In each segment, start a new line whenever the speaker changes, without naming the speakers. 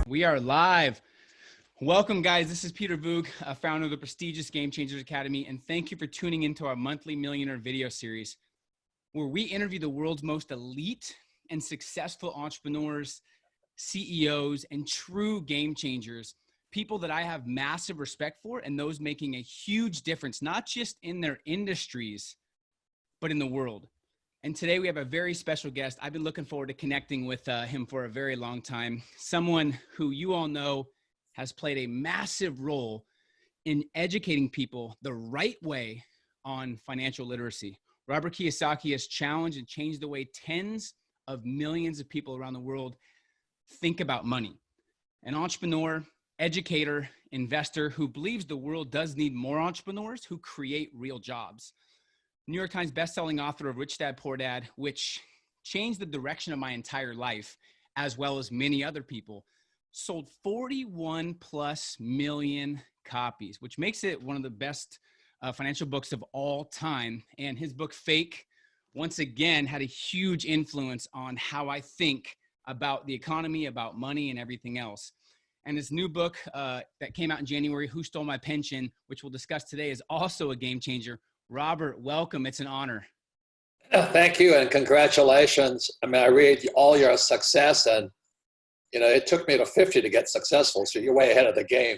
We are live. Welcome, guys. This is Peter Voogd, founder of the prestigious GameChangers Academy, and thank you for tuning into our monthly Millionaire video series, where we interview the world's most elite and successful entrepreneurs, CEOs, and true game changers, people that I have massive respect for, and those making a huge difference, not just in their industries, but in the world. And today we have a very special guest. I've been looking forward to connecting with him for a very long time. Someone who you all know has played a massive role in educating people the right way on financial literacy. Robert Kiyosaki has challenged and changed the way tens of millions of people around the world think about money. An entrepreneur, educator, investor who believes the world does need more entrepreneurs who create real jobs. New York Times bestselling author of Rich Dad, Poor Dad, which changed the direction of my entire life, as well as many other people, sold 41 plus million copies, which makes it one of the best financial books of all time. And his book, Fake, once again, had a huge influence on how I think about the economy, about money, and everything else. And his new book that came out in January, Who Stole My Pension, which we'll discuss today, is also a game changer. Robert, welcome. It's an honor.
Thank you and congratulations. I mean, I read all your success, and it took me to 50 to get successful, so you're way ahead of the game.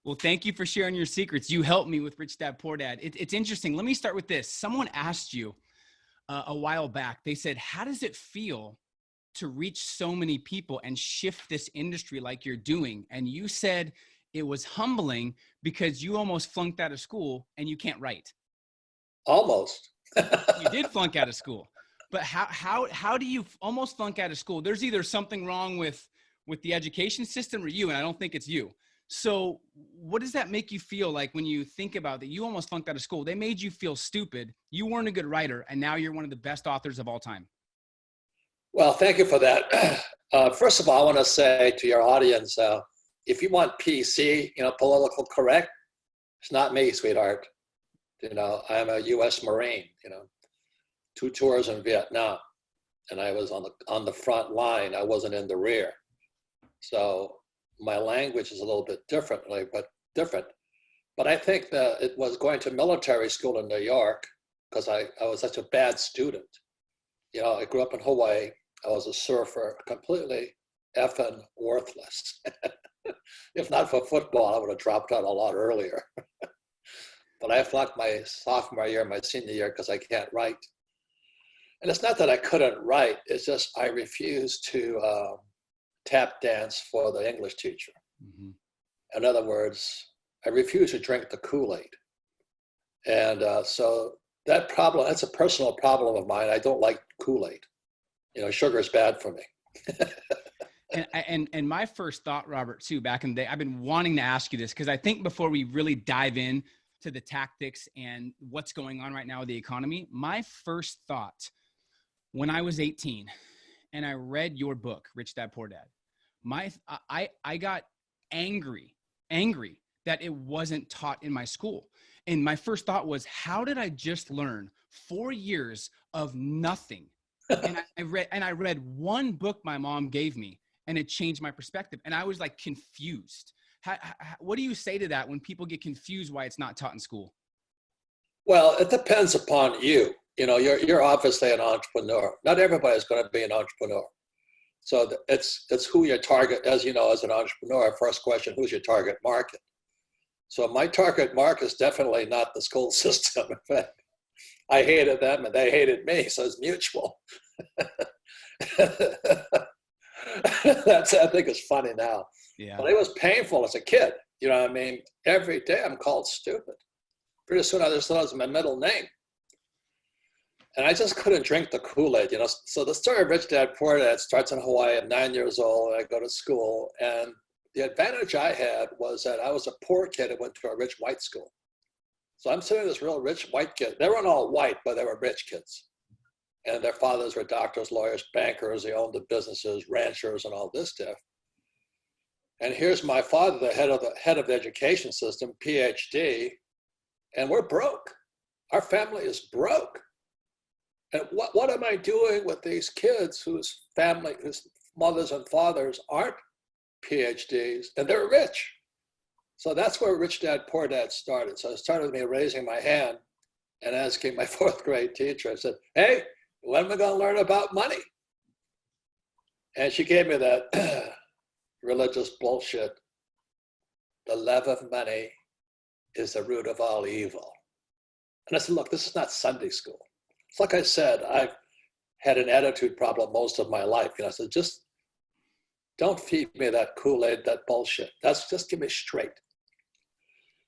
Well, thank you for sharing your secrets. You helped me with Rich Dad, Poor Dad. It's interesting. Let me start with this. Someone asked you a while back, they said, how does it feel to reach so many people and shift this industry like you're doing? And you said it was humbling because you almost flunked out of school and you can't write.
Almost.
You did flunk out of school, but how do you almost flunk out of school? There's either something wrong with the education system or you, and I don't think it's you. So what does that make you feel like when you think about that? You almost flunked out of school. They made you feel stupid. You weren't a good writer, and now you're one of the best authors of all time.
Well, thank you for that. First of all, I want to say to your audience, if you want PC, political correct, it's not me, sweetheart. I'm a U.S. Marine, 2 tours in Vietnam, and I was on the front line. I wasn't in the rear. So my language is a little bit different. But I think that it was going to military school in New York because I was such a bad student. I grew up in Hawaii. I was a surfer, completely effing worthless. If not for football, I would have dropped out a lot earlier. But I flunked my sophomore year, my senior year, because I can't write. And it's not that I couldn't write, it's just I refused to tap dance for the English teacher. Mm-hmm. In other words, I refused to drink the Kool-Aid. And so that's a personal problem of mine. I don't like Kool-Aid. Sugar is bad for me.
And my first thought, Robert, too, back in the day, I've been wanting to ask you this, because I think before we really dive in to the tactics and what's going on right now with the economy, my first thought when I was 18 and I read your book, Rich Dad, Poor Dad, I got angry that it wasn't taught in my school. And my first thought was, how did I just learn 4 years of nothing? And I read one book my mom gave me, and it changed my perspective. And I was like confused. What do you say to that when people get confused why it's not taught in school?
Well, it depends upon you. You're obviously an entrepreneur. Not everybody is going to be an entrepreneur. So it's who your target, as you know, as an entrepreneur. First question, who's your target market? So my target market is definitely not the school system. In fact, I hated them and they hated me, so it's mutual. I think it's funny now. Yeah. But it was painful as a kid. Every day I'm called stupid. Pretty soon I just thought it was my middle name. And I just couldn't drink the Kool-Aid, So the story of Rich Dad, Poor Dad starts in Hawaii. I'm 9 years old, and I go to school. And the advantage I had was that I was a poor kid who went to a rich white school. So I'm sitting with this real rich white kid. They weren't all white, but they were rich kids. And their fathers were doctors, lawyers, bankers. They owned the businesses, ranchers, and all this stuff. And here's my father, the head of the education system, PhD, and we're broke. Our family is broke. And what am I doing with these kids whose mothers and fathers aren't PhDs, and they're rich. So that's where Rich Dad, Poor Dad started. So it started with me raising my hand and asking my fourth grade teacher, I said, hey, when am I going to learn about money? And she gave me that religious bullshit. The love of money is the root of all evil. And I said, look, this is not Sunday school. It's like I said, I've had an attitude problem most of my life. I said, just don't feed me that Kool-Aid, that bullshit. Just give me straight.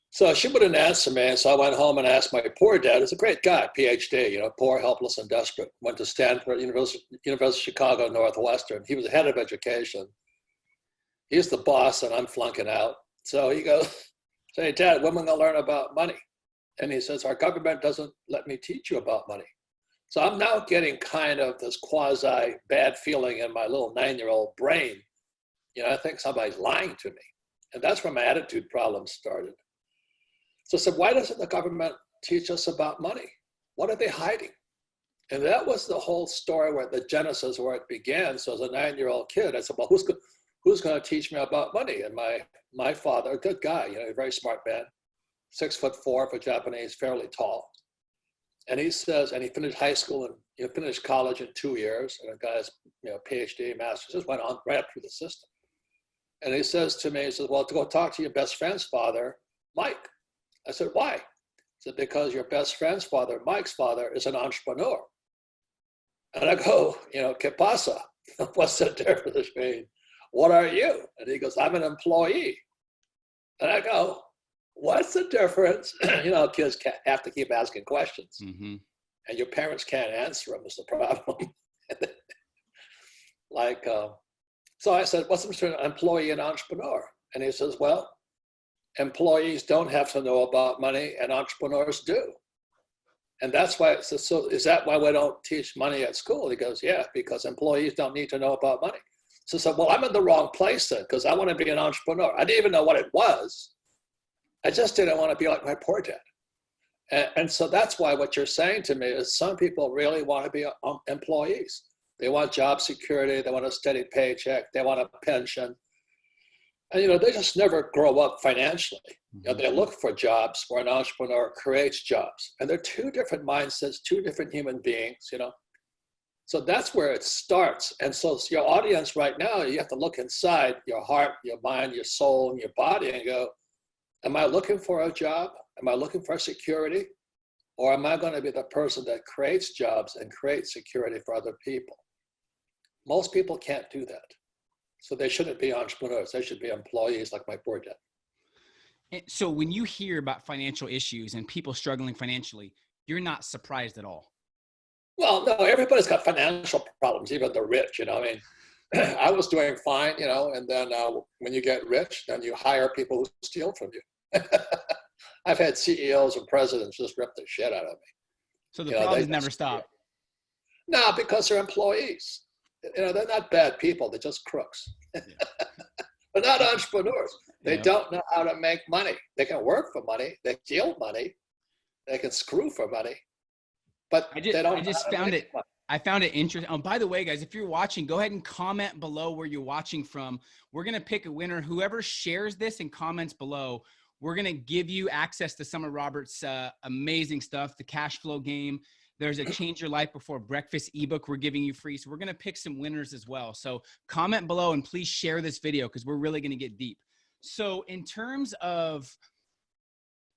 So she wouldn't answer me. And so I went home and asked my poor dad. He's a great guy, PhD, poor, helpless, and desperate. Went to Stanford, University of Chicago, Northwestern. He was the head of education. He's the boss, and I'm flunking out. So he goes, hey, Dad, when am I going to learn about money? And he says, our government doesn't let me teach you about money. So I'm now getting kind of this quasi bad feeling in my little 9-year-old brain. I think somebody's lying to me. And that's where my attitude problem started. So I said, why doesn't the government teach us about money? What are they hiding? And that was the whole story where the genesis where it began. So as a 9-year-old kid, I said, well, who's going to teach me about money? And my father, a good guy, a very smart man, 6'4" for Japanese, fairly tall. And he says, and he finished high school and finished college in 2 years. And a guy's PhD, master's, just went on right up through the system. And he says to me, he says, well, to go talk to your best friend's father, Mike. I said, why? He said, because your best friend's father, Mike's father, is an entrepreneur. And I go, ¿qué pasa? What's the difference between, what are you? And he goes, I'm an employee. And I go, what's the difference? Kids have to keep asking questions. Mm-hmm. And your parents can't answer them is the problem. So I said, what's the difference between an employee and entrepreneur? And he says, well, employees don't have to know about money and entrepreneurs do. And that's why, so is that why we don't teach money at school? He goes, yeah, because employees don't need to know about money. So I said, well, I'm in the wrong place then, because I want to be an entrepreneur. I didn't even know what it was. I just didn't want to be like my poor dad. And so that's why what you're saying to me is some people really want to be employees. They want job security. They want a steady paycheck. They want a pension. And, they just never grow up financially. They look for jobs where an entrepreneur creates jobs. And they're two different mindsets, two different human beings, So that's where it starts. And so your audience right now, you have to look inside your heart, your mind, your soul, and your body and go, am I looking for a job? Am I looking for security? Or am I going to be the person that creates jobs and creates security for other people? Most people can't do that. So they shouldn't be entrepreneurs. They should be employees like my poor dad.
And so when you hear about financial issues and people struggling financially, you're not surprised at all.
Well, no, everybody's got financial problems, even the rich, I was doing fine, and then when you get rich, then you hire people who steal from you. I've had CEOs and presidents just rip the shit out of me.
So the problems never stop.
No, because they're employees. They're not bad people. They're just crooks. They're not entrepreneurs. They don't know how to make money. They can work for money. They steal money. They can screw for money. But they don't.
I found it interesting. Oh, by the way, guys, if you're watching, go ahead and comment below where you're watching from. We're going to pick a winner. Whoever shares this and comments below, we're going to give you access to some of Robert's amazing stuff, the cash flow game. There's a Change Your Life Before Breakfast ebook we're giving you free. So we're going to pick some winners as well. So comment below and please share this video because we're really going to get deep. So in terms of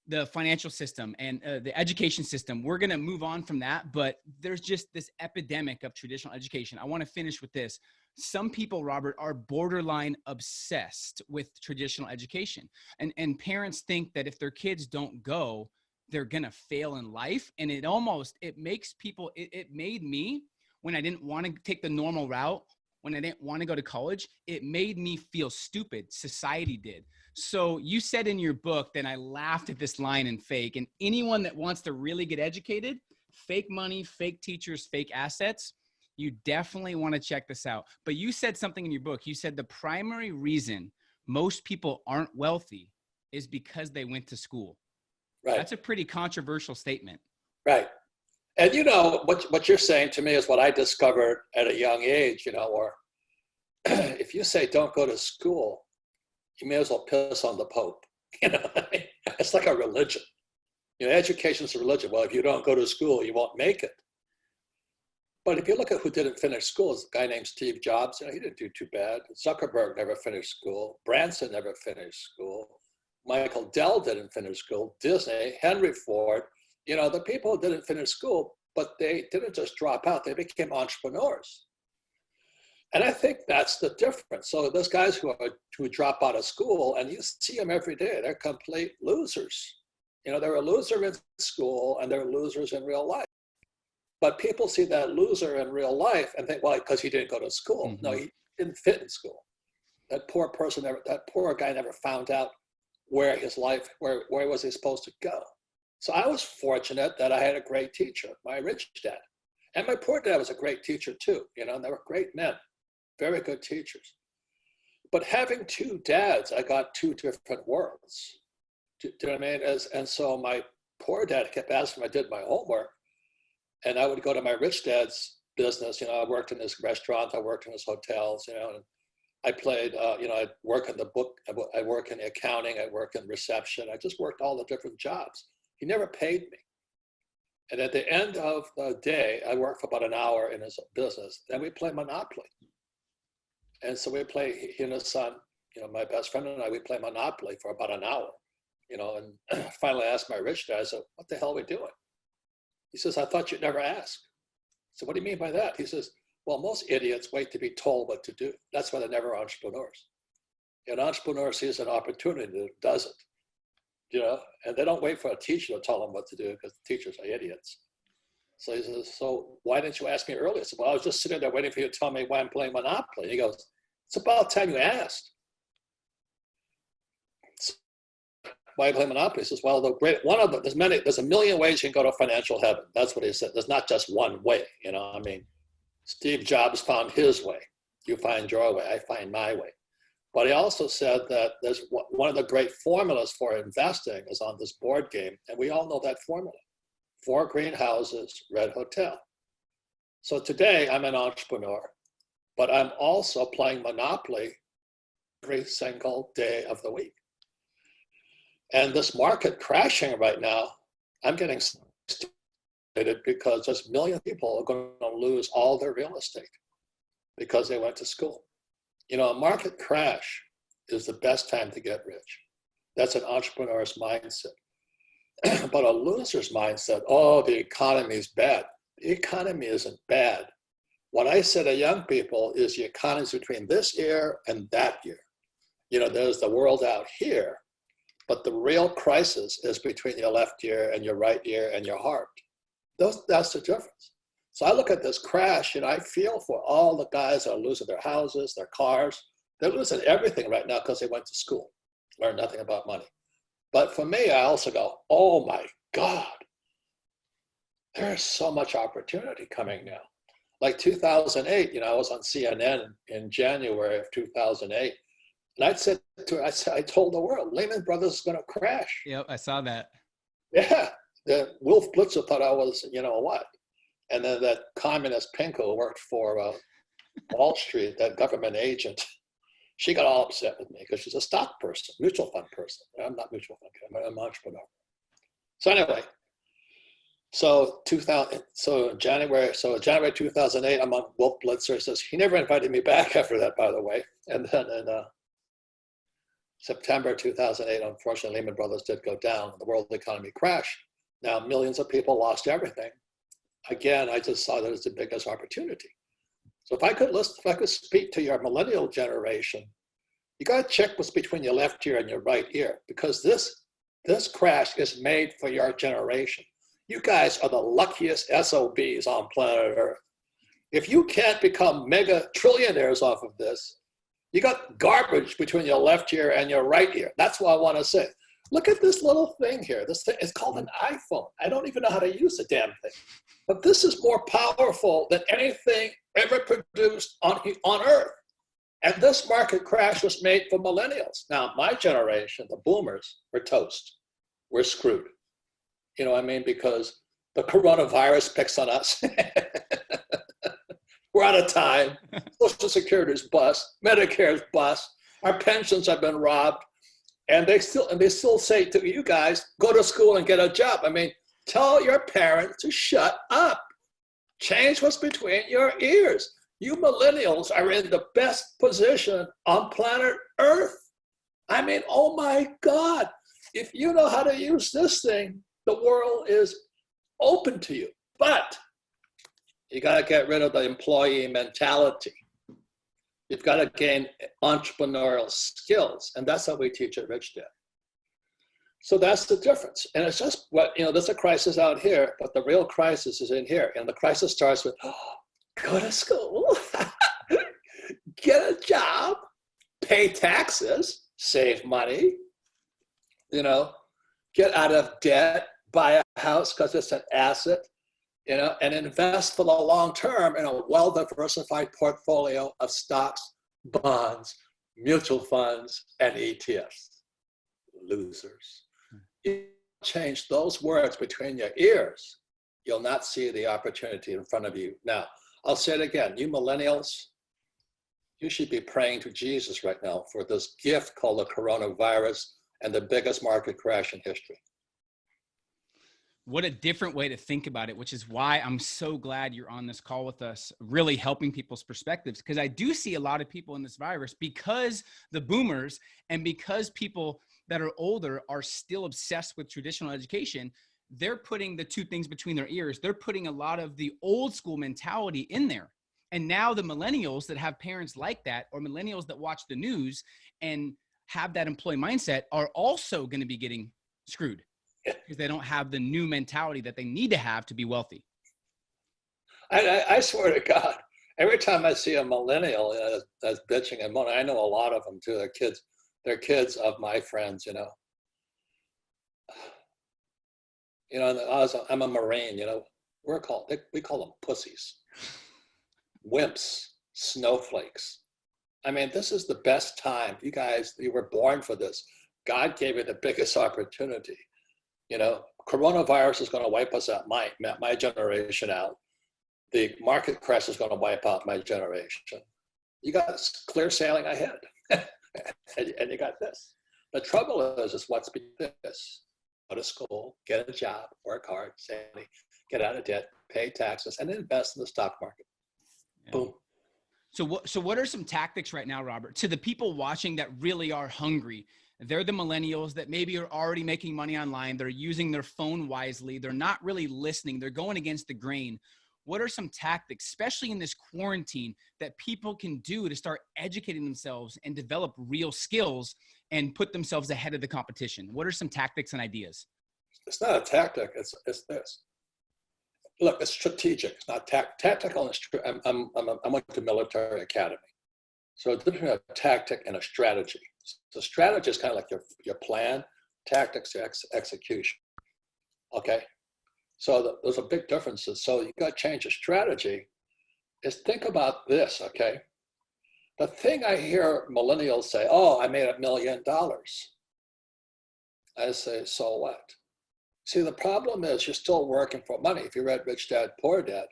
the financial system and the education system, we're going to move on from that. But there's just this epidemic of traditional education. I want to finish with this. Some people, Robert, are borderline obsessed with traditional education. And parents think that if their kids don't go, they're going to fail in life. And it makes people, it made me, when I didn't want to take the normal route, when I didn't want to go to college, it made me feel stupid. Society did. So you said in your book, then I laughed at this line in fake. And anyone that wants to really get educated, fake money, fake teachers, fake assets, you definitely want to check this out. But you said something in your book. You said the primary reason most people aren't wealthy is because they went to school.
Right.
That's a pretty controversial statement.
Right. And what you're saying to me is what I discovered at a young age, or if you say don't go to school, you may as well piss on the Pope. You know, it's like a religion. You know, education is a religion. Well, if you don't go to school, you won't make it. But if you look at who didn't finish school, it's a guy named Steve Jobs. You know, he didn't do too bad. Zuckerberg never finished school. Branson never finished school. Michael Dell didn't finish school. Disney, Henry Ford. You know, the people who didn't finish school, but they didn't just drop out. They became entrepreneurs. And I think that's the difference. So those guys who drop out of school, and you see them every day, they're complete losers. You know, they're a loser in school and they're losers in real life. But people see that loser in real life and think, well, because he didn't go to school. Mm-hmm. No, he didn't fit in school. That poor person, that poor guy never found out where his life, where was he supposed to go. So I was fortunate that I had a great teacher, my rich dad. And my poor dad was a great teacher too, you know, and they were great men, very good teachers. But having two dads, I got two different worlds. Do you know what I mean? And so my poor dad kept asking if I did my homework. And I would go to my rich dad's business. You know, I worked in his restaurant, I worked in his hotels, you know, and I played, you know, I'd work in the book, I work in the accounting, I work in reception. I just worked all the different jobs. He never paid me. And at the end of the day, I worked for about an hour in his business. Then we play Monopoly. And so we play, he and his son, you know, my best friend and I, we play Monopoly for about an hour, you know, and finally I asked my rich dad, I said, what the hell are we doing? He says, I thought you'd never ask. So what do you mean by that? He says, well, most idiots wait to be told what to do. That's why they're never entrepreneurs. An entrepreneur sees an opportunity and does it, you know, and they don't wait for a teacher to tell them what to do because the teachers are idiots. So he says, so why didn't you ask me earlier? I said, well, I was just sitting there waiting for you to tell me why I'm playing Monopoly. He goes, it's about time you asked. Why I play Monopoly? He says, well, there's a million ways you can go to financial heaven. That's what he said. There's not just one way, you know. I mean, Steve Jobs found his way. You find your way. I find my way. But he also said that there's one of the great formulas for investing is on this board game, and we all know that formula: 4 green houses, red hotel. So today I'm an entrepreneur, but I'm also playing Monopoly every single day of the week. And this market crashing right now, I'm getting stimulated because there's a million people are going to lose all their real estate because they went to school. You know, a market crash is the best time to get rich. That's an entrepreneur's mindset. But a loser's mindset, oh, the economy is bad. The economy isn't bad. What I say to young people is the economy is between this year and that year. You know, there's the world out here. But the real crisis is between your left ear and your right ear and your heart. That's the difference. So I look at this crash and I feel for all the guys that are losing their houses, their cars. They're losing everything right now because they went to school, learned nothing about money. But for me, I also go, oh my God, there's so much opportunity coming now. Like 2008, you know, I was on CNN in January of 2008. And I told the world, Lehman Brothers is going to crash.
Yep, I saw that.
Yeah, Wolf Blitzer thought I was, you know what? And then that communist Pinko who worked for Wall Street, that government agent, she got all upset with me because she's a stock person, mutual fund person. I'm not mutual fund, I'm an entrepreneur. So anyway, January 2008, I'm on Wolf Blitzer. Says he never invited me back after that, by the way. And then in September 2008, unfortunately, Lehman Brothers did go down. The world economy crashed. Now, millions of people lost everything. Again, I just saw that as the biggest opportunity. So if I could speak to your millennial generation, you got to check what's between your left ear and your right ear, because this crash is made for your generation. You guys are the luckiest SOBs on planet Earth. If you can't become mega trillionaires off of this, you got garbage between your left ear and your right ear. That's what I want to say. Look at this little thing here. This thing is called an iPhone. I don't even know how to use the damn thing. But this is more powerful than anything ever produced on Earth. And this market crash was made for millennials. Now, my generation, the boomers, we're toast. We're screwed. You know what I mean? Because the coronavirus picks on us. We're out of time. Social Security's bust. Medicare's bust. Our pensions have been robbed, and they still say to you guys, go to school and get a job. I mean, tell your parents to shut up. Change what's between your ears. You millennials are in the best position on planet Earth. I mean, oh my God. If you know how to use this thing, the world is open to you. But you got to get rid of the employee mentality. You've got to gain entrepreneurial skills. And that's what we teach at Rich Dad. So that's the difference. And it's just what, there's a crisis out here, but the real crisis is in here. And the crisis starts with, go to school, get a job, pay taxes, save money, get out of debt, buy a house because it's an asset, and invest for the long term in a well-diversified portfolio of stocks, bonds, mutual funds, and ETFs. Losers. You change those words between your ears, you'll not see the opportunity in front of you. Now, I'll say it again, you millennials, you should be praying to Jesus right now for this gift called the coronavirus and the biggest market crash in history.
What a different way to think about it, which is why I'm so glad you're on this call with us, really helping people's perspectives. Because I do see a lot of people in this virus, because the boomers and because people that are older are still obsessed with traditional education, they're putting the two things between their ears. They're putting a lot of the old school mentality in there. And now the millennials that have parents like that, or millennials that watch the news and have that employee mindset, are also going to be getting screwed because they don't have the new mentality that they need to have to be wealthy.
I swear to God, every time I see a millennial that's bitching and moaning, I know a lot of them too. They're kids of my friends, I'm a Marine, we call them pussies, wimps, snowflakes. I mean, this is the best time. You guys, you were born for this. God gave you the biggest opportunity. Coronavirus is going to wipe us out, my generation out. The market crash is going to wipe out my generation. You got clear sailing ahead. and you got this. The trouble is what's between this. Go to school, get a job, work hard, save money, get out of debt, pay taxes, and invest in the stock market. Yeah. Boom.
So what are some tactics right now, Robert, to the people watching that really are hungry? They're the millennials that maybe are already making money online. They're using their phone wisely. They're not really listening. They're going against the grain. What are some tactics, especially in this quarantine, that people can do to start educating themselves and develop real skills and put themselves ahead of the competition? What are some tactics and ideas?
It's not a tactic. It's this. Look, it's strategic. It's not tactical. I went to military academy. So it's between a tactic and a strategy. So strategy is kind of like your plan, tactics, execution. Okay? So those are big differences. So you got to change your strategy. Is think about this, okay? The thing I hear millennials say, oh, I made $1 million. I say, so what? See, the problem is you're still working for money. If you read Rich Dad, Poor Dad,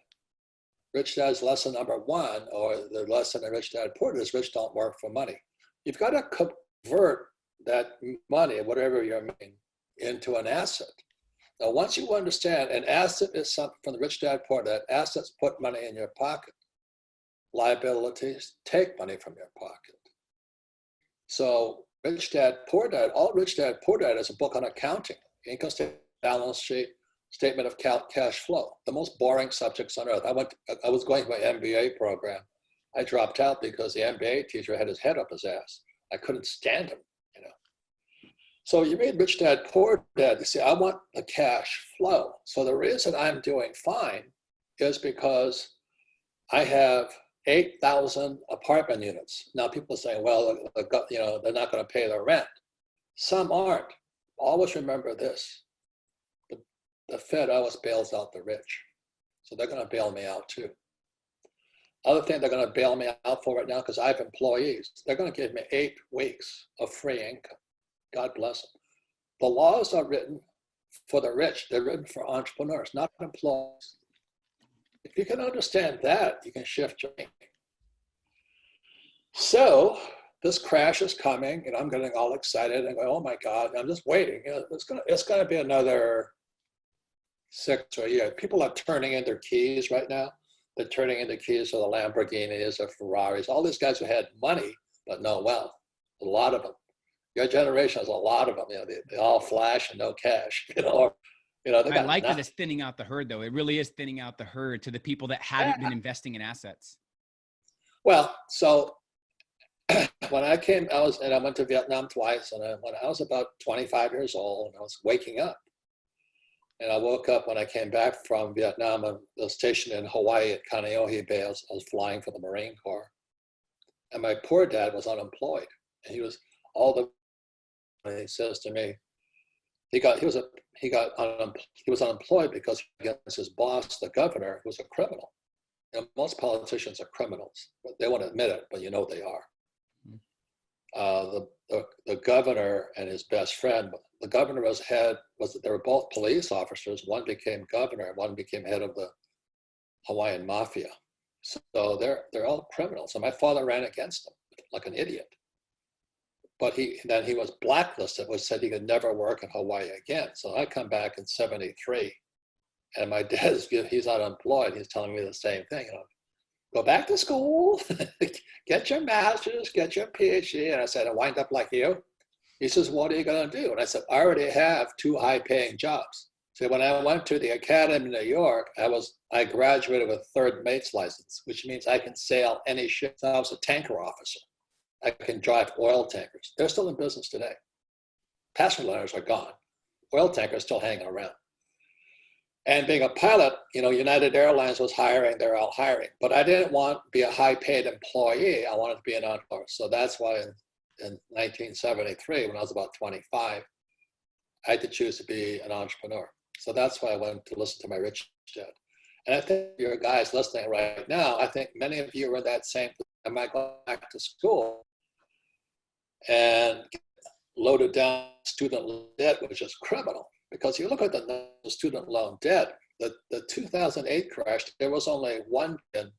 Rich Dad's lesson number 1, or the lesson in Rich Dad, Poor Dad is rich don't work for money. You've got to convert that money, whatever you're making, into an asset. Now, once you understand an asset is something from the Rich Dad, Poor Dad, assets put money in your pocket. Liabilities take money from your pocket. So Rich Dad, Poor Dad, all Rich Dad, Poor Dad is a book on accounting, income statement, balance sheet, statement of cash flow, the most boring subjects on earth. I was going to my MBA program. I dropped out because the MBA teacher had his head up his ass. I couldn't stand him, So you read Rich Dad, Poor Dad, you see, I want the cash flow. So the reason I'm doing fine is because I have 8,000 apartment units. Now people are saying, well, they're not going to pay their rent. Some aren't. Always remember this. The Fed always bails out the rich. So they're going to bail me out too. Other thing they're going to bail me out for right now, because I have employees, they're going to give me 8 weeks of free income. God bless them. The laws are written for the rich. They're written for entrepreneurs, not employees. If you can understand that, you can shift your thinking. So this crash is coming, and I'm getting all excited and go, oh my God, I'm just waiting. It's gonna be another 6 or a year. People are turning in their keys right now. They're turning in the keys to the Lamborghinis or Ferraris. All these guys who had money but no wealth. A lot of them. Your generation has a lot of them. They all flash and no cash. They
I
got
like that
nothing.
it's thinning out the herd, though. It really is thinning out the herd to the people that haven't been investing in assets.
Well, so when I went to Vietnam twice, and when I was about 25 years old, and I was waking up. And I woke up when I came back from Vietnam. I was stationed in Hawaii at Kaneohe Bay. I was flying for the Marine Corps. And my poor dad was unemployed. And he was he says to me, he was unemployed because against his boss, the governor, who was a criminal. Most politicians are criminals, but they won't admit it, but they are. The governor and his best friend, the governor they were both police officers. One became governor, and one became head of the Hawaiian mafia. So they're all criminals. So my father ran against them like an idiot. But then he was blacklisted, which said he could never work in Hawaii again. So I come back in '73, and my dad's he's unemployed. He's telling me the same thing. Go back to school, get your master's, get your PhD. And I said, I wind up like you. He says, what are you going to do? And I said, I already have 2 high-paying jobs. So when I went to the academy in New York, I graduated with 3rd mate's license, which means I can sail any ship. So I was a tanker officer. I can drive oil tankers. They're still in business today. Passenger liners are gone. Oil tankers still hanging around. And being a pilot, United Airlines was hiring, they're all hiring. But I didn't want to be a high-paid employee. I wanted to be an entrepreneur. So that's why in 1973, when I was about 25, I had to choose to be an entrepreneur. So that's why I went to listen to my rich dad. And I think your guys listening right now, I think many of you are in that same, I might go back to school and get loaded down student loan debt, which is criminal. Because you look at the student loan debt, the 2008 crash, there was only 1 billion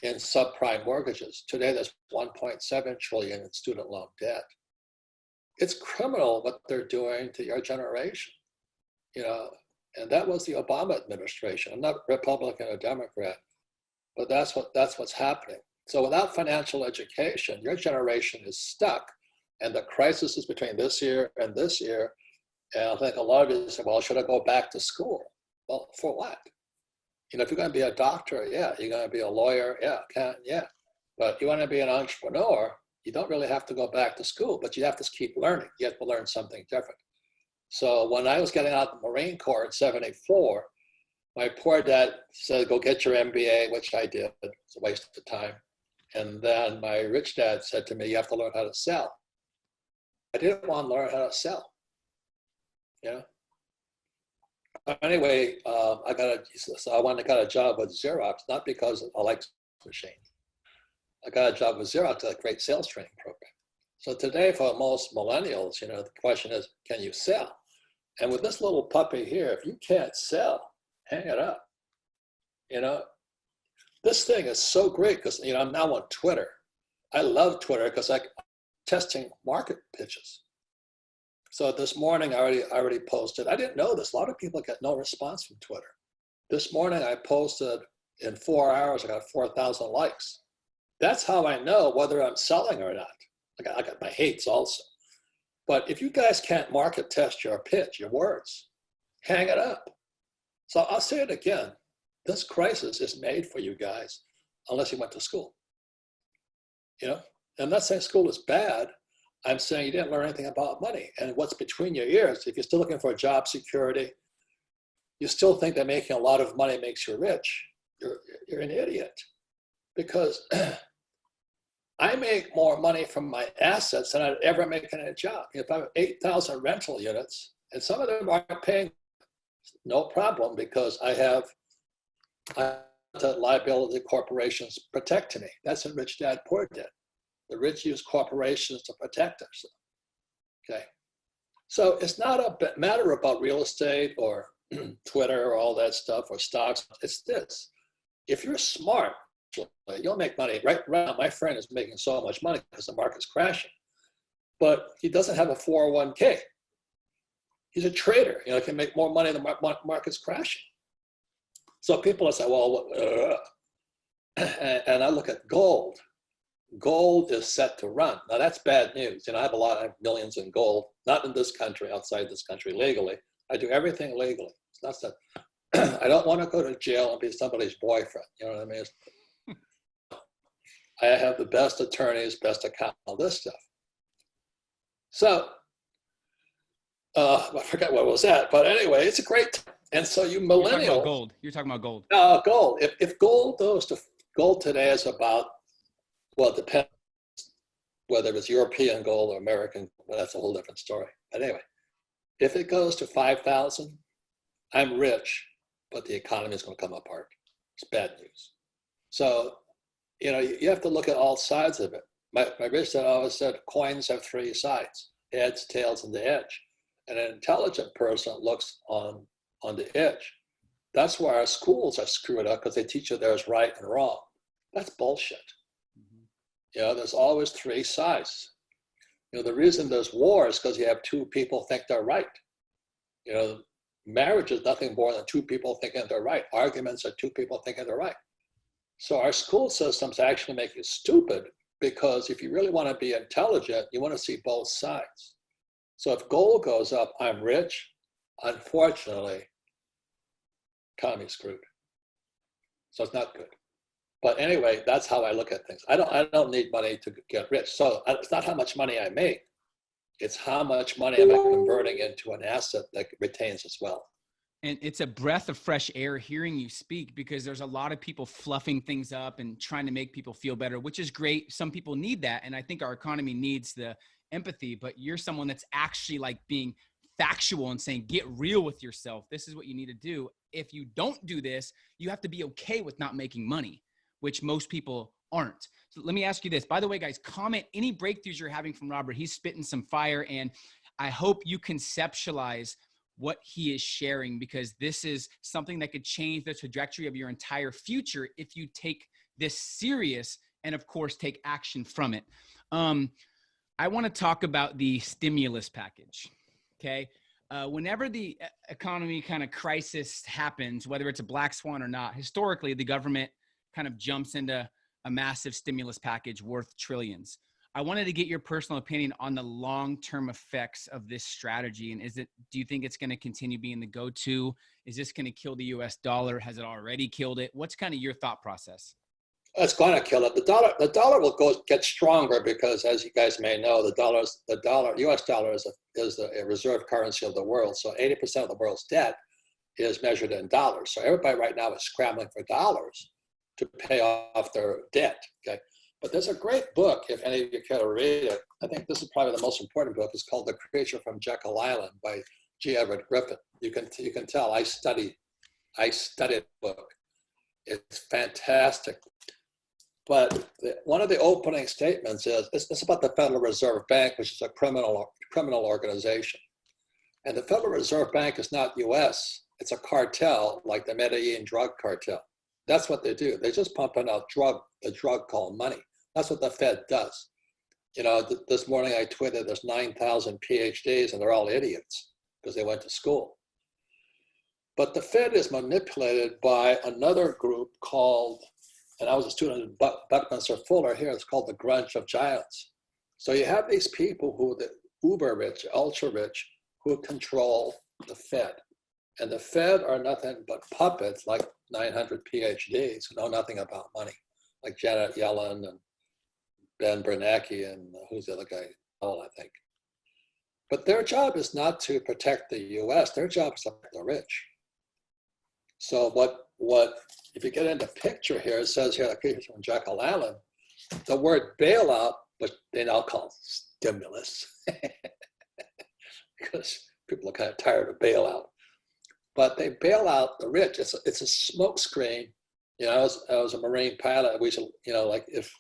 in subprime mortgages. Today, there's 1.7 trillion in student loan debt. It's criminal what they're doing to your generation, and that was the Obama administration. I'm not Republican or Democrat, but that's what's happening. So without financial education, your generation is stuck, and the crisis is between this year and this year. And I think a lot of you say, well, should I go back to school? Well, for what? If you're going to be a doctor, yeah. You're going to be a lawyer, yeah. But you want to be an entrepreneur, you don't really have to go back to school, but you have to keep learning. You have to learn something different. So when I was getting out of the Marine Corps in '74, my poor dad said, go get your MBA, which I did. It's a waste of time. And then my rich dad said to me, you have to learn how to sell. I didn't want to learn how to sell. Anyway, I went and got a job with Xerox, not because I like machine. I got a job with Xerox, a great sales training program. So today, for most millennials, the question is, can you sell? And with this little puppy here, if you can't sell, hang it up. This thing is so great because I'm now on Twitter. I love Twitter because I'm testing market pitches. So this morning, I already posted. I didn't know this. A lot of people get no response from Twitter. This morning, I posted in 4 hours. I got 4,000 likes. That's how I know whether I'm selling or not. I got my hates also. But if you guys can't market test your pitch, your words, hang it up. So I'll say it again. This crisis is made for you guys, unless you went to school. I'm not saying school is bad. I'm saying you didn't learn anything about money and what's between your ears. If you're still looking for job security, you still think that making a lot of money makes you rich, you're an idiot. Because I make more money from my assets than I'd ever make in a job. If I have 8,000 rental units, and some of them aren't paying, no problem, because I have liability corporations protecting me. That's what rich dad, poor dad. The rich use corporations to protect us. Okay. So it's not a matter about real estate or Twitter or all that stuff or stocks. It's this. If you're smart, You'll make money. Right now, my friend is making so much money because the market's crashing, but he doesn't have a 401k. He's a trader. You know, he can make more money than the market's crashing. So people will say, well, and I look at gold. Gold is set to run. Now that's bad news. You know, I have millions in gold, not in this country, outside this country, legally. I do everything legally. It's not that I don't want to go to jail and be somebody's boyfriend. You know what I mean? I have the best attorneys, best account, all this stuff. So I forgot what was that, but anyway, it's a great. And so you millennials. You're talking
about gold. You're talking about gold.
Gold. If gold goes to gold today is about, well, it depends whether it's European gold or American. Well, that's a whole different story. But anyway, if it goes to 5,000, I'm rich, but the economy is going to come apart. It's bad news. So, you know, you have to look at all sides of it. My rich dad always said coins have three sides: heads, tails, and the edge. And an intelligent person looks on the edge. That's why our schools are screwed up, because they teach you there's right and wrong. That's bullshit. Mm-hmm. You know, there's always three sides. You know, the reason there's war is because you have two people think they're right. You know, marriage is nothing more than two people thinking they're right. Arguments are two people thinking they're right. So our school systems actually make you stupid, because if you really want to be intelligent, you want to see both sides. So if gold goes up, I'm rich. Unfortunately, economy's screwed. So it's not good. But anyway, that's how I look at things. I don't need money to get rich. So it's not how much money I make. It's how much money am I converting into an asset that retains as well.
And it's a breath of fresh air hearing you speak, because there's a lot of people fluffing things up and trying to make people feel better, which is great. Some people need that. And I think our economy needs the empathy, but you're someone that's actually like being factual and saying, get real with yourself. This is what you need to do. If you don't do this, you have to be okay with not making money, which most people aren't. So let me ask you this. By the way, guys, comment any breakthroughs you're having from Robert. He's spitting some fire, and I hope you conceptualize what he is sharing, because this is something that could change the trajectory of your entire future if you take this serious and, of course, take action from it. I want to talk about the stimulus package, okay? Whenever the economy kind of crisis happens, whether it's a black swan or not, historically, the government kind of jumps into a massive stimulus package worth trillions. I wanted to get your personal opinion on the long-term effects of this strategy. And do you think it's going to continue being the go-to? Is this going to kill the US dollar? Has it already killed it? What's kind of your thought process?
It's going to kill it. The dollar will get stronger because, as you guys may know, the US dollar is a reserve currency of the world. So 80% of the world's debt is measured in dollars. So everybody right now is scrambling for dollars to pay off their debt. Okay. But there's a great book, if any of you care to read it. I think this is probably the most important book. It's called The Creature from Jekyll Island by G. Everett Griffin. You can tell I studied the book. It's fantastic. But one of the opening statements is it's about the Federal Reserve Bank, which is a criminal organization. And the Federal Reserve Bank is not U.S. It's a cartel, like the Medellin drug cartel. That's what they do. They're just pumping out a drug called money. That's what the Fed does. You know, this morning I tweeted there's 9,000 PhDs and they're all idiots because they went to school. But the Fed is manipulated by another group called, and I was a student of Buckminster Fuller here, it's called the Grunge of Giants. So you have these people who are the uber rich, ultra rich, who control the Fed. And the Fed are nothing but puppets like 900 PhDs who know nothing about money, like Janet Yellen and Ben Bernanke and who's the other guy? Oh, I think. But their job is not to protect the U.S. Their job is to protect the rich. So what if you get into picture here, it says here, like from Jekyll Island, the word bailout, which they now call stimulus, because people are kind of tired of bailout. But they bail out the rich. It's a smoke screen. You know, I was a Marine pilot. We should, you know, like if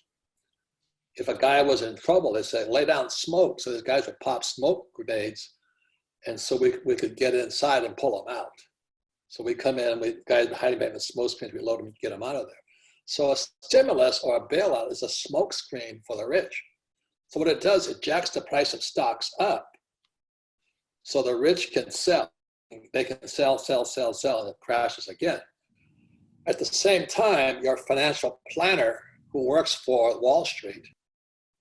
a guy was in trouble, they say lay down smoke. So these guys would pop smoke grenades, and so we could get inside and pull them out. So we come in, guys hiding behind the smoke screens, we load them and get them out of there. So a stimulus or a bailout is a smokescreen for the rich. So what it does, it jacks the price of stocks up so the rich can sell. They can sell, and it crashes again. At the same time, your financial planner who works for Wall Street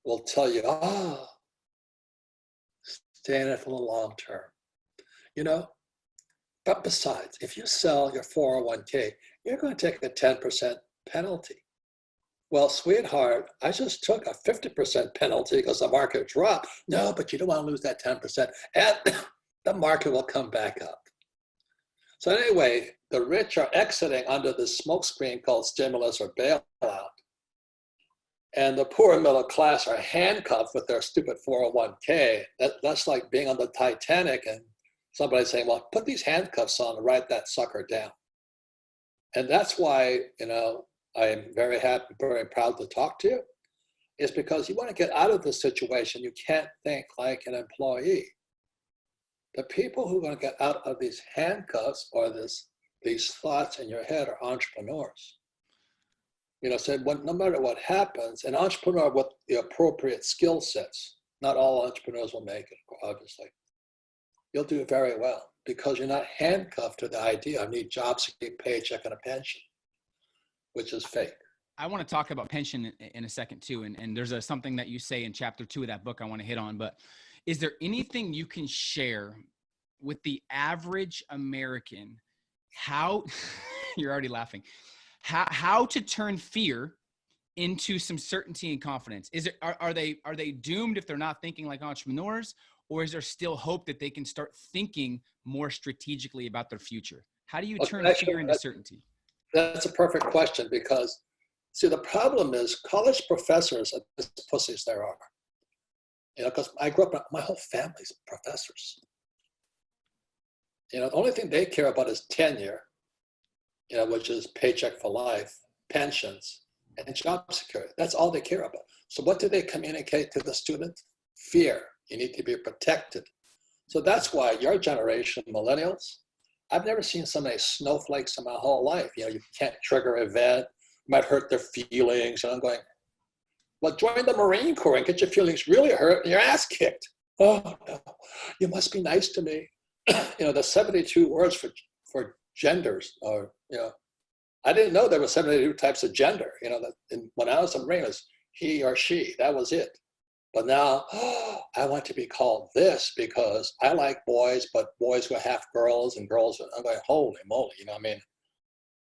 will tell you, stay in it for the long term. You know, but besides, if you sell your 401k, you're going to take a 10% penalty. Well, sweetheart, I just took a 50% penalty because the market dropped. No, but you don't want to lose that 10%. And the market will come back up. So anyway, the rich are exiting under this smokescreen called stimulus or bailout. And the poor middle class are handcuffed with their stupid 401k. That's like being on the Titanic and somebody saying, well, put these handcuffs on and write that sucker down. And that's why, you know, I am very happy, very proud to talk to you, is because you want to get out of this situation. You can't think like an employee. The people who are going to get out of these handcuffs or these thoughts in your head are entrepreneurs. You know, so no matter what happens, an entrepreneur with the appropriate skill sets, not all entrepreneurs will make it, obviously. You'll do very well because you're not handcuffed to the idea, I need job security, paycheck, and a pension, which is fake.
I want to talk about pension in a second too. And there's something that you say in chapter 2 of that book I want to hit on, but is there anything you can share with the average American, how, you're already laughing, how to turn fear into some certainty and confidence? Are they doomed if they're not thinking like entrepreneurs, or is there still hope that they can start thinking more strategically about their future? How do you turn fear into certainty?
That's a perfect question because, see, the problem is college professors are as pussies there are. You know, because I grew up, my whole family's professors. You know, the only thing they care about is tenure, you know, which is paycheck for life, pensions, and job security. That's all they care about. So what do they communicate to the student? Fear. You need to be protected. So that's why your generation, millennials, I've never seen so many snowflakes in my whole life. You know, you can't trigger an event, you might hurt their feelings. And I'm going, well, join the Marine Corps and get your feelings really hurt and your ass kicked. Oh, no, you must be nice to me. You know, the 72 words for genders, or, you know, I didn't know there were 72 types of gender. You know, when I was a Marine, it was he or she, that was it. But now, I want to be called this because I like boys, but boys were half girls and girls, I'm going, holy moly, you know what I mean?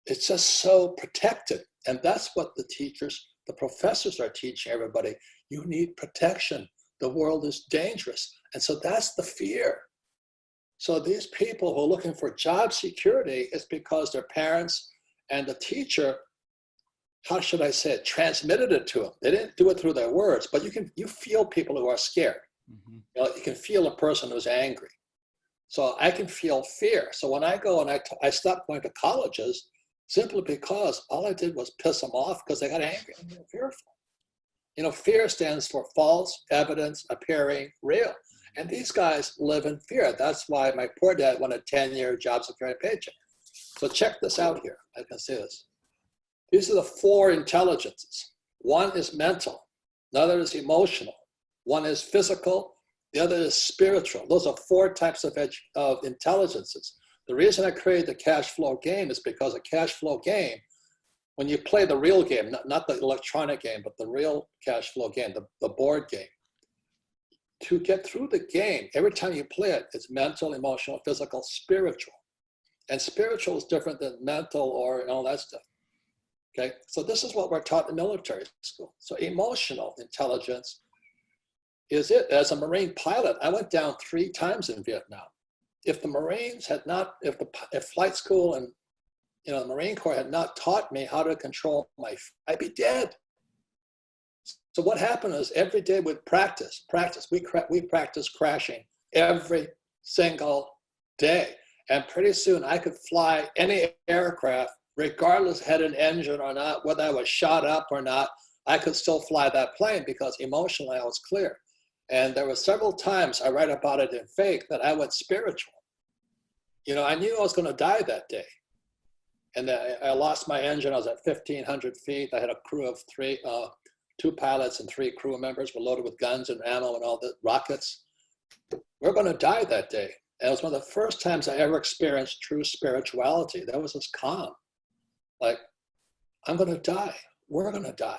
It's just so protected. And that's what the teachers, the professors are teaching everybody. You need protection. The world is dangerous. And so that's the fear. So these people who are looking for job security is because their parents and the teacher, how should I say it, transmitted it to them. They didn't do it through their words, but you feel people who are scared. Mm-hmm. You know, you can feel a person who's angry. So I can feel fear. So when I go and I stopped going to colleges simply because all I did was piss them off because they got angry and fearful. You know, fear stands for false evidence appearing real. And these guys live in fear. That's why my poor dad wanted a 10-year job security paycheck. So check this out here. I can see this. These are the 4 intelligences. One is mental, another is emotional, one is physical, the other is spiritual. Those are 4 types of intelligences. The reason I created the cash flow game is because a cash flow game, when you play the real game, not the electronic game, but the real cash flow game, the board game, to get through the game, every time you play it, it's mental, emotional, physical, spiritual. And spiritual is different than mental or all that stuff. Okay, so this is what we're taught in military school. So emotional intelligence is it. As a Marine pilot, I went down 3 times in Vietnam. If the Marines had not, if flight school and, you know, the Marine Corps had not taught me how to control I'd be dead. So what happened is every day we'd practice. We practice crashing every single day. And pretty soon I could fly any aircraft, regardless had an engine or not, whether I was shot up or not, I could still fly that plane because emotionally I was clear. And there were several times, I write about it in Fake, that I went spiritual. You know, I knew I was going to die that day. And then I lost my engine. I was at 1,500 feet. I had a crew of two pilots and 3 crew members. Were loaded with guns and ammo and all the rockets. We're going to die that day. And it was one of the first times I ever experienced true spirituality. That was this calm. Like, I'm going to die. We're going to die.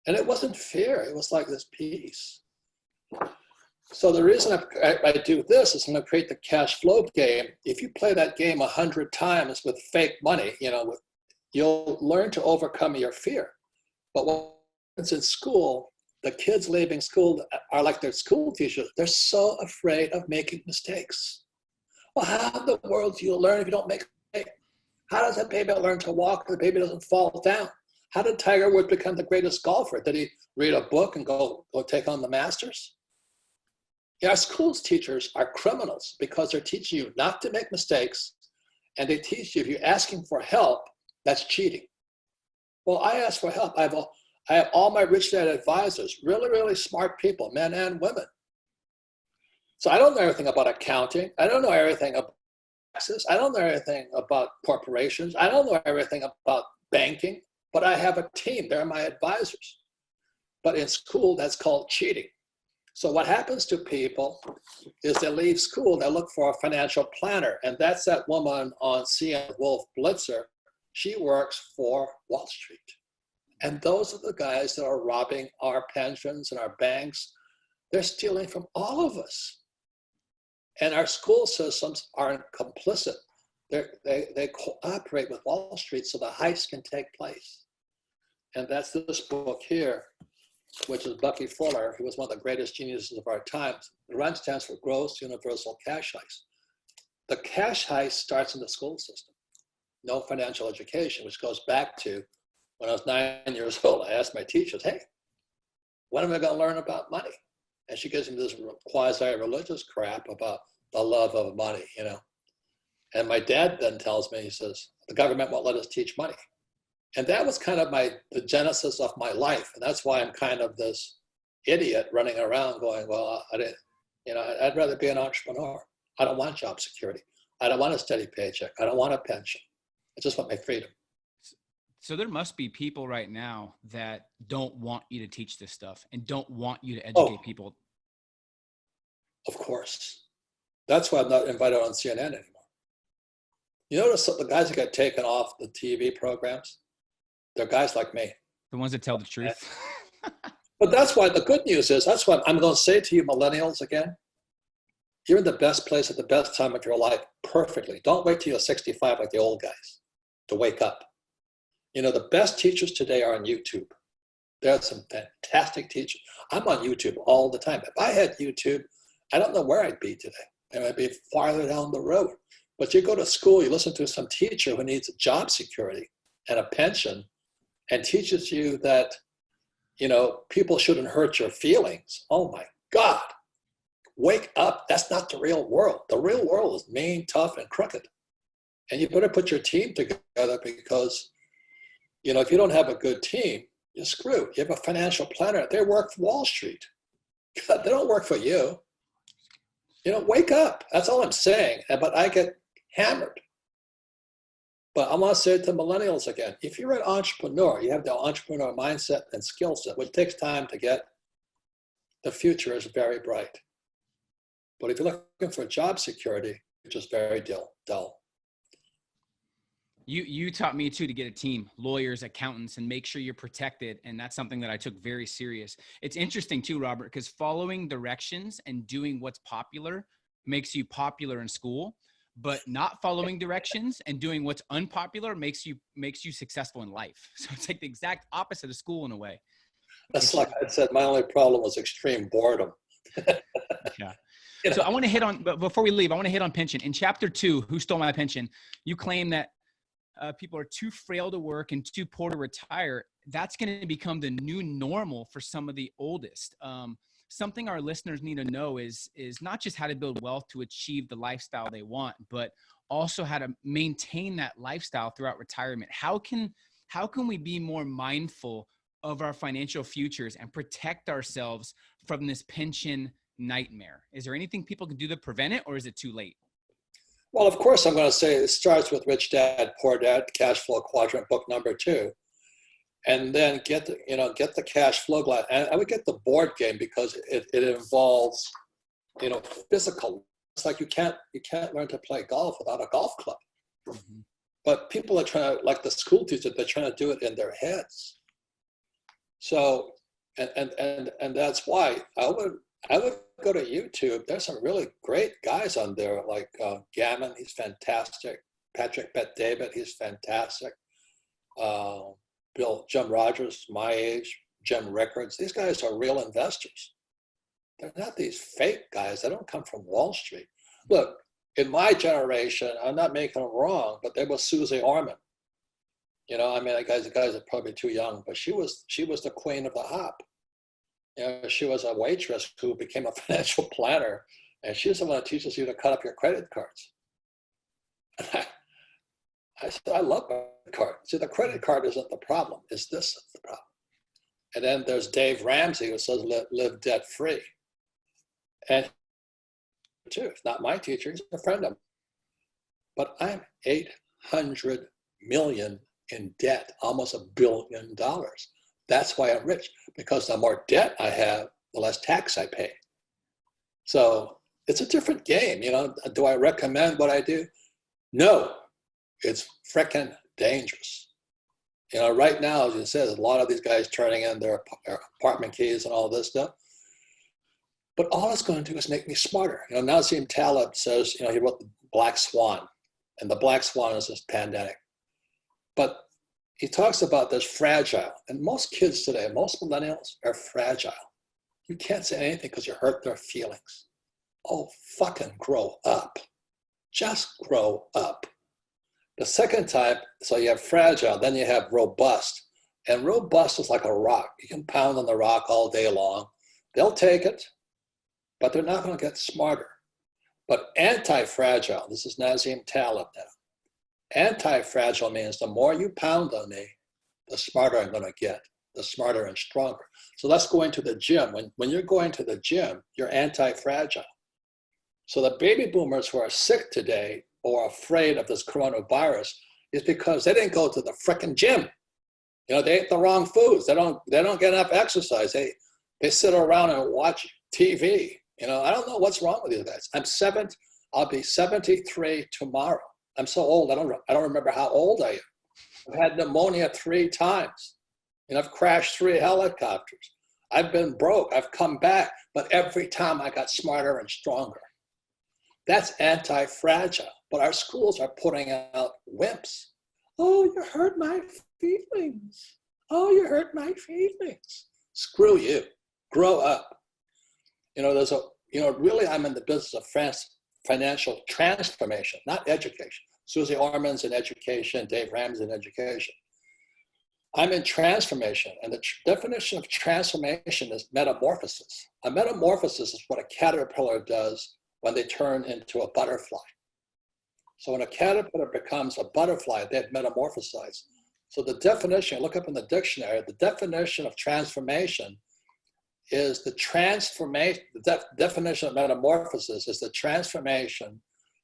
And it wasn't fear. It was like this peace. So the reason I do this is I'm going to create the cash flow game. If you play that game 100 times with fake money, you'll learn to overcome your fear. But once in school, the kids leaving school are like their school teachers. They're so afraid of making mistakes. Well, how in the world do you learn if you don't make a mistake? How does a baby learn to walk if the baby doesn't fall down? How did Tiger Woods become the greatest golfer? Did he read a book and go take on the Masters? Our schools teachers are criminals because they're teaching you not to make mistakes, and they teach you if you're asking for help, that's cheating. Well, I ask for help. I have all my rich dad advisors, really, really smart people, men and women. So I don't know everything about accounting. I don't know everything about taxes. I don't know everything about corporations. I don't know everything about banking, but I have a team. They're my advisors. But in school, that's called cheating. So what happens to people is they leave school, they look for a financial planner. And that's that woman on CNN, Wolf Blitzer. She works for Wall Street. And those are the guys that are robbing our pensions and our banks. They're stealing from all of us. And our school systems aren't complicit. They cooperate with Wall Street so the heist can take place. And that's this book here, which is Bucky Fuller, who was one of the greatest geniuses of our times. The RUN stands for Gross Universal Cash Heist. The cash heist starts in the school system. No financial education, which goes back to when I was 9 years old. I asked my teachers, hey, when am I going to learn about money? And she gives me this quasi-religious crap about the love of money, And my dad then tells me, he says, the government won't let us teach money. And that was kind of the genesis of my life. And that's why I'm kind of this idiot running around going, well, I'd rather be an entrepreneur. I don't want job security. I don't want a steady paycheck. I don't want a pension. I just want my freedom.
So there must be people right now that don't want you to teach this stuff and don't want you to educate people.
Of course. That's why I'm not invited on CNN anymore. You notice the guys that get taken off the TV programs, they're guys like me.
The ones that tell the truth.
But that's why the good news is, that's what I'm going to say to you millennials again. You're in the best place at the best time of your life perfectly. Don't wait till you're 65 like the old guys to wake up. The best teachers today are on YouTube. There are some fantastic teachers. I'm on YouTube all the time. If I had YouTube, I don't know where I'd be today. I might be farther down the road. But you go to school, you listen to some teacher who needs a job security and a pension and teaches you that, people shouldn't hurt your feelings. Oh my God, wake up. That's not the real world. The real world is mean, tough, and crooked. And you better put your team together because, if you don't have a good team, you're screwed. You have a financial planner. They work for Wall Street. They don't work for you. Wake up. That's all I'm saying. But I get hammered. But I want to say it to millennials again. If you're an entrepreneur, you have the entrepreneur mindset and skill set, which takes time to get. The future is very bright. But if you're looking for job security, it's just very dull.
You taught me too to get a team, lawyers, accountants, and make sure you're protected. And that's something that I took very serious. It's interesting too, Robert, because following directions and doing what's popular makes you popular in school, but not following directions and doing what's unpopular makes you successful in life. So it's like the exact opposite of school in a way.
That's like I said, my only problem was extreme boredom.
Yeah. So I want to hit on, but before we leave, I want to hit on pension. In chapter 2, Who Stole My Pension? You claim that people are too frail to work and too poor to retire. That's going to become the new normal for some of the oldest. Something our listeners need to know is not just how to build wealth to achieve the lifestyle they want, but also how to maintain that lifestyle throughout retirement. How can we be more mindful of our financial futures and protect ourselves from this pension nightmare? Is there anything people can do to prevent it, or is it too late?
Well, of course, I'm going to say it starts with Rich Dad, Poor Dad, Cash Flow Quadrant, book number 2, and then get the cash flow glass. And I would get the board game because it involves, physical. It's like you can't learn to play golf without a golf club. Mm-hmm. But people are trying to, like the school teacher, they're trying to do it in their heads. So, and that's why I would go to YouTube. There's some really great guys on there, like Gammon, he's fantastic. Patrick Bet-David, he's fantastic. Jim Rogers, my age, Jim Rickards. These guys are real investors. They're not these fake guys. They don't come from Wall Street. Look, in my generation, I'm not making them wrong, but there was Susie Orman. The guys are probably too young, but she was the queen of the hop. She was a waitress who became a financial planner, and she's the one that teaches you to cut up your credit cards. I said, I love my card. See, the credit card isn't the problem. It's this that's the problem. And then there's Dave Ramsey who says live debt free. And too, it's not my teacher, he's a friend of mine. But I'm 800 million in debt, almost $1 billion. That's why I'm rich, because the more debt I have, the less tax I pay. So it's a different game. Do I recommend what I do? No, it's frickin' dangerous. Right now, as you said, a lot of these guys turning in their apartment keys and all this stuff. But all it's going to do is make me smarter. Nassim Taleb says, he wrote the Black Swan, and the Black Swan is this pandemic. But he talks about this fragile, and most kids today, most millennials are fragile. You can't say anything because you hurt their feelings. Oh, fucking grow up. Just grow up. The second type, so you have fragile, then you have robust. And robust is like a rock. You can pound on the rock all day long. They'll take it, but they're not going to get smarter. But anti-fragile, this is Nassim Taleb now. Anti-fragile means the more you pound on me, the smarter I'm going to get, the smarter and stronger. So let's go into the gym. When you're going to the gym, you're anti-fragile. So the baby boomers who are sick today or afraid of this coronavirus is because they didn't go to the frickin' gym. They ate the wrong foods. They don't get enough exercise. They sit around and watch TV. I don't know what's wrong with these guys. I'll be 73 tomorrow. I'm so old, I don't remember how old I am. I've had pneumonia 3 times. I've crashed 3 helicopters. I've been broke, I've come back, but every time I got smarter and stronger. That's anti-fragile, but our schools are putting out wimps. Oh, you hurt my feelings. Oh, you hurt my feelings. Screw you, grow up. Really I'm in the business of financial transformation, not education. Susie Orman's in education, Dave Ramsey's in education. I'm in transformation, and the definition of transformation is metamorphosis. A metamorphosis is what a caterpillar does when they turn into a butterfly. So when a caterpillar becomes a butterfly, they've metamorphosized. So the definition, look up in the dictionary, the definition of transformation is the definition of metamorphosis is the transformation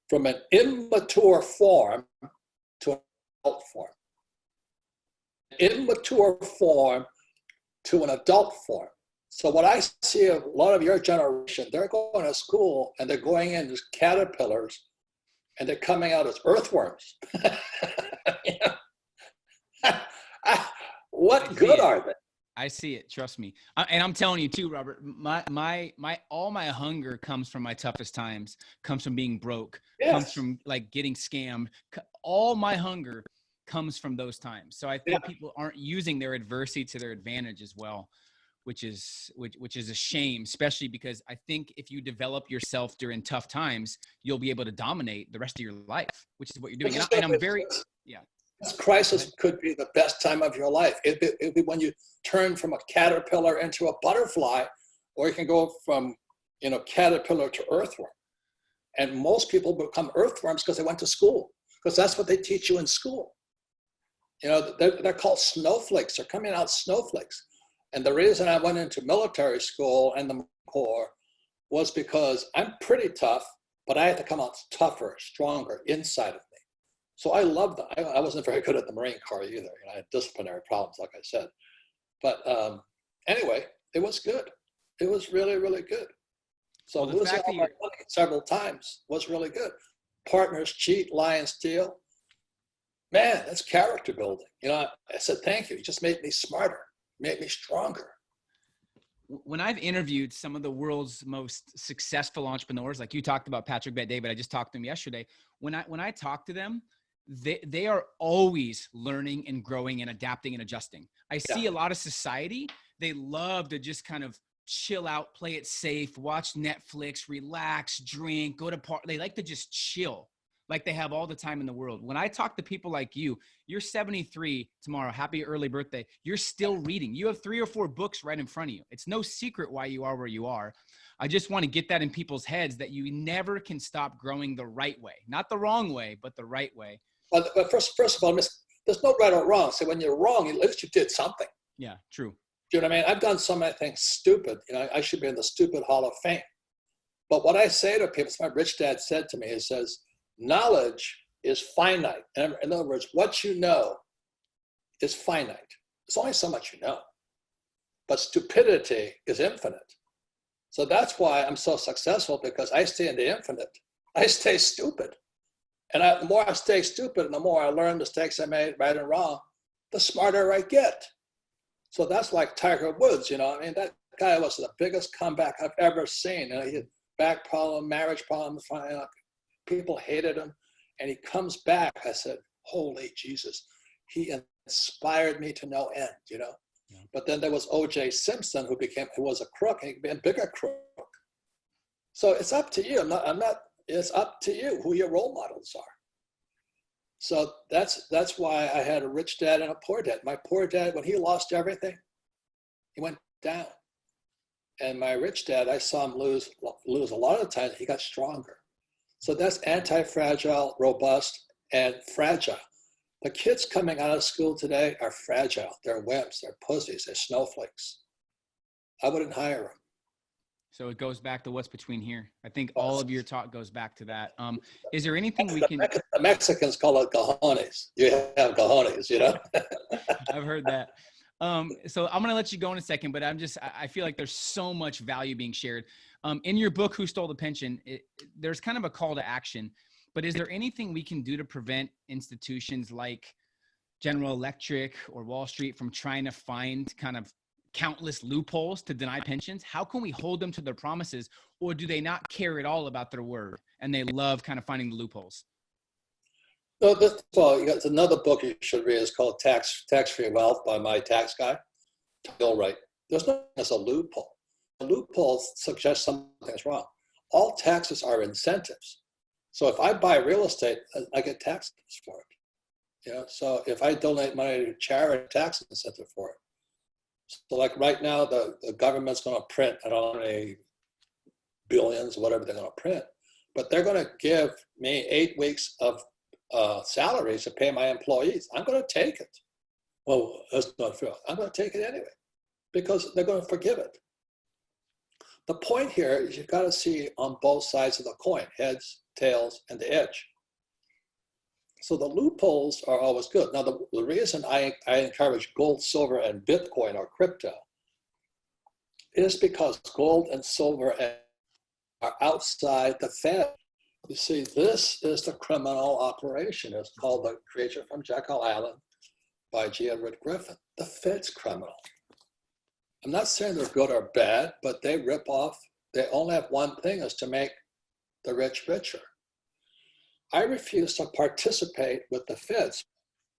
from an immature form to an adult form. Immature form to an adult form. So what I see a lot of your generation, they're going to school and they're going in as caterpillars and they're coming out as earthworms. What good are they?
I see it. Trust me. And I'm telling you too, Robert, all my hunger comes from my toughest times, comes from being broke,
yes.
Comes from like getting scammed. All my hunger comes from those times. So I think people aren't using their adversity to their advantage as well, which is a shame, especially because I think if you develop yourself during tough times, you'll be able to dominate the rest of your life, which is what you're doing. And I'm very,
This crisis could be the best time of your life. It'd be when you turn from a caterpillar into a butterfly, or you can go from, caterpillar to earthworm. And most people become earthworms because they went to school, because that's what they teach you in school. They're called snowflakes. They're coming out snowflakes. And the reason I went into military school and the Marine Corps was because I'm pretty tough, but I had to come out tougher, stronger inside of me. So I loved that. I wasn't very good at the Marine Corps either. You know, I had disciplinary problems, like I said. But anyway, it was good. It was really, really good. So
Well, the
losing
fact
all
that
my
you
money several times was really good. Partners cheat, lie, and steal. Man, that's character building. You know, I said, thank you. You just made me smarter, made me stronger.
when I've interviewed some of the world's most successful entrepreneurs, like you talked about Patrick Bet-David, I just talked to him yesterday. When I talk to them, they are always learning and growing and adapting and adjusting. I see a lot of society, they love to just kind of chill out, play it safe, watch Netflix, relax, drink, go to party. They like to just chill, like they have all the time in the world. When I talk to people like you, you're 73 tomorrow. Happy early birthday. You're still reading. You have 3 or 4 books right in front of you. It's no secret why you are where you are. I just want to get that in people's heads that you never can stop growing the right way. Not the wrong way, but the right way.
But first of all, there's no right or wrong. So when you're wrong, at least you did something.
Yeah, true.
Do you know what I mean? I've done so many things stupid. You know, I should be in the stupid Hall of Fame. But what I say to people, my rich dad said to me, he says, knowledge is finite. In other words, what you know is finite. There's only so much you know. But stupidity is infinite. So that's why I'm so successful, because I stay in the infinite. I stay stupid. And the more I stay stupid and the more I learn mistakes I made, right and wrong, the smarter I get. So that's like Tiger Woods, you know. I mean, that guy was the biggest comeback I've ever seen. You know, he had back problem, marriage problems, people hated him. And he comes back. I said, holy Jesus. He inspired me to no end, you know. Yeah. But then there was O.J. Simpson, who was a crook, and he became a bigger crook. So it's up to you. It's up to you who your role models are. So that's why I had a rich dad and a poor dad. My poor dad, when he lost everything, he went down. And my rich dad, I saw him lose a lot of times. He got stronger. So that's anti-fragile, robust, and fragile. The kids coming out of school today are fragile. They're wimps. They're pussies. They're snowflakes. I wouldn't hire them.
So it goes back to what's between here. I think all of your talk goes back to that. Is there anything we can...
The Mexicans call it cojones. You have cojones, you know?
I've heard that. So I'm going to let you go in a second, but I feel like there's so much value being shared. In your book, Who Stole the Pension, there's kind of a call to action, but is there anything we can do to prevent institutions like General Electric or Wall Street from trying to find kind of countless loopholes to deny pensions? How can we hold them to their promises, or do they not care at all about their word and they love kind of finding the loopholes?
No, it's another book you should read. It's called Tax-Free Wealth by my tax guy, Bill Wright. There's no as a loophole. A loophole suggests something's wrong. All taxes are incentives. So if I buy real estate, I get taxes for it. You know, so if I donate money to charity, tax incentive for it. So like right now, the government's going to print, I don't know how many billions, whatever they're going to print, but they're going to give me 8 weeks of salaries to pay my employees. I'm going to take it. Well, that's not fair. I'm going to take it anyway, because they're going to forgive it. The point here is you've got to see on both sides of the coin, heads, tails, and the edge. So the loopholes are always good. Now, the reason I encourage gold, silver, and Bitcoin or crypto is because gold and silver are outside the Fed. You see, this is the criminal operation. It's called The Creature from Jekyll Island by G. Edward Griffin. The Fed's criminal. I'm not saying they're good or bad, but they rip off. They only have one thing, is to make the rich richer. I refuse to participate with the Fed's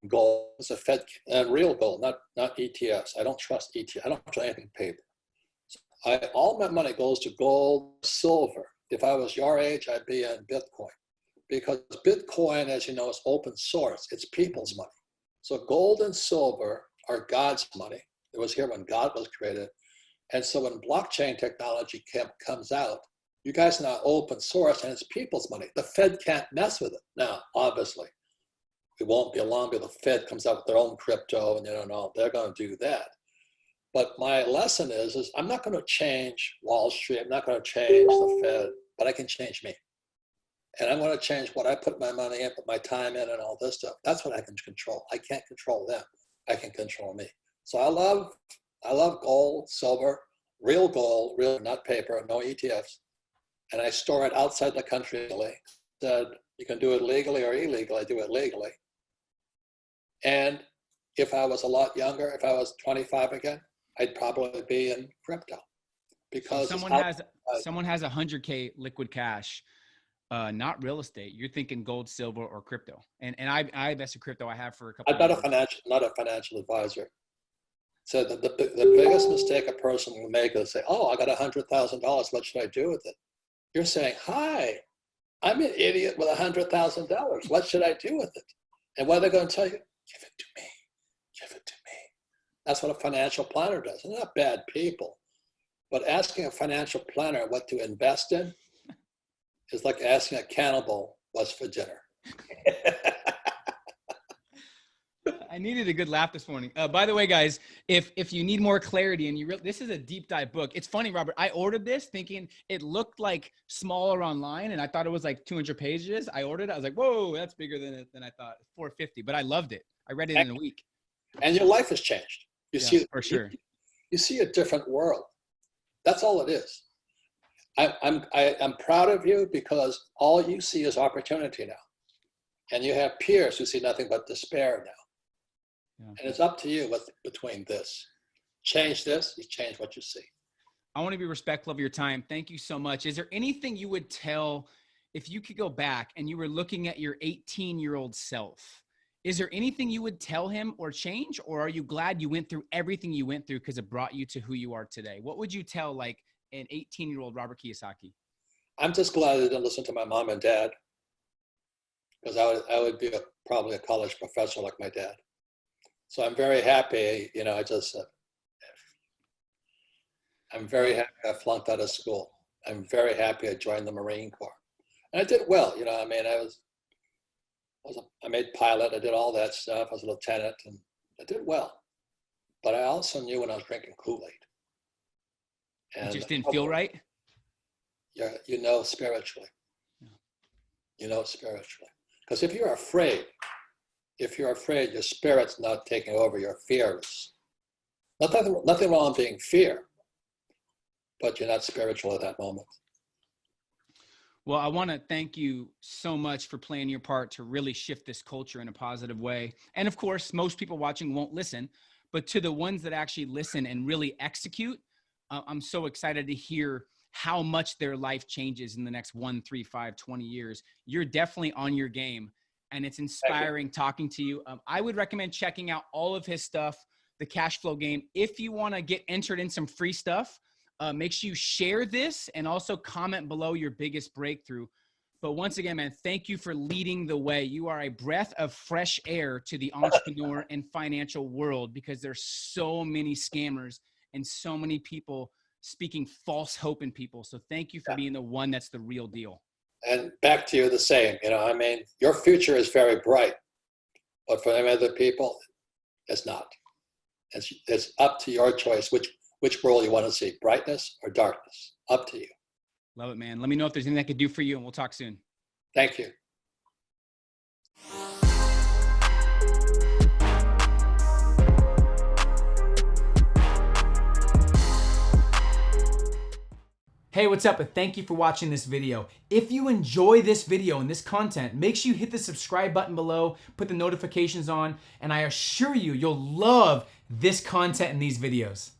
gold. Is a Fed and real gold, not ETFs. I don't trust ETFs. I don't trust anything paper. So all my money goes to gold, silver. If I was your age, I'd be in Bitcoin, because Bitcoin, as you know, is open source. It's people's money. So gold and silver are God's money. It was here when God was created. And so when blockchain technology comes out, you guys are now open source and it's people's money. The Fed can't mess with it. Now, obviously, it won't be long before the Fed comes out with their own crypto, and they're going to do that. But my lesson is I'm not going to change Wall Street. I'm not going to change the Fed, but I can change me. and I'm going to change what I put my money in, put my time in, and all this stuff. That's what I can control. I can't control them. I can control me. So I love gold, silver, real gold, real, not paper, no ETFs. And I store it outside the country legally. Said you can do it legally or illegally. I do it legally. And if I was a lot younger, if I was 25 again, I'd probably be in crypto. Because
someone has 100K liquid cash, not real estate. You're thinking gold, silver, or crypto. And I invested crypto. I have for a couple.
I'm not a financial advisor. So the biggest mistake a person will make is say, "Oh, I got $100,000. What should I do with it?" You're saying, "Hi, I'm an idiot with $100,000. What should I do with it?" And what are they going to tell you? Give it to me. Give it to me. That's what a financial planner does. They're not bad people. But asking a financial planner what to invest in is like asking a cannibal what's for dinner.
I needed a good laugh this morning. By the way, guys, if you need more clarity and this is a deep dive book. It's funny, Robert, I ordered this thinking it looked like smaller online and I thought it was like 200 pages. I ordered it. I was like, whoa, that's bigger than I thought. 450, but I loved it. I read it in a week.
And your life has changed. You see,
for sure.
You see a different world. That's all it is. I'm proud of you because all you see is opportunity now. And you have peers who see nothing but despair now. Yeah. And it's up to you between this. Change this, you change what you see.
I want to be respectful of your time. Thank you so much. Is there anything you would tell, if you could go back and you were looking at your 18-year-old self, is there anything you would tell him or change? Or are you glad you went through everything you went through because it brought you to who you are today? What would you tell like an 18-year-old Robert Kiyosaki?
I'm just glad I didn't listen to my mom and dad because I would be probably a college professor like my dad. So I'm very happy, I'm very happy I flunked out of school. I'm very happy I joined the Marine Corps. And I did well, I made pilot, I did all that stuff, I was a lieutenant, and I did well. But I also knew when I was drinking Kool-Aid.
And it just didn't feel right?
Yeah, spiritually. Spiritually. Because if you're afraid, your spirit's not taking over, your fears. Nothing wrong with being fear, but you're not spiritual at that moment.
Well, I want to thank you so much for playing your part to really shift this culture in a positive way. And of course, most people watching won't listen, but to the ones that actually listen and really execute, I'm so excited to hear how much their life changes in the next 1, 3, 5, 20 years. You're definitely on your game. And it's inspiring talking to you. I would recommend checking out all of his stuff, the cash flow game. If you want to get entered in some free stuff, make sure you share this and also comment below your biggest breakthrough. But once again, man, thank you for leading the way. You are a breath of fresh air to the entrepreneur and financial world because there's so many scammers and so many people speaking false hope in people. So thank you for being the one that's the real deal.
And back to you the same, your future is very bright, but for them other people, it's not. It's up to your choice, which world you want to see, brightness or darkness, up to you.
Love it, man. Let me know if there's anything I could do for you and we'll talk soon.
Thank you.
Hey, what's up? And thank you for watching this video. If you enjoy this video and this content, make sure you hit the subscribe button below, put the notifications on, and I assure you, you'll love this content in these videos.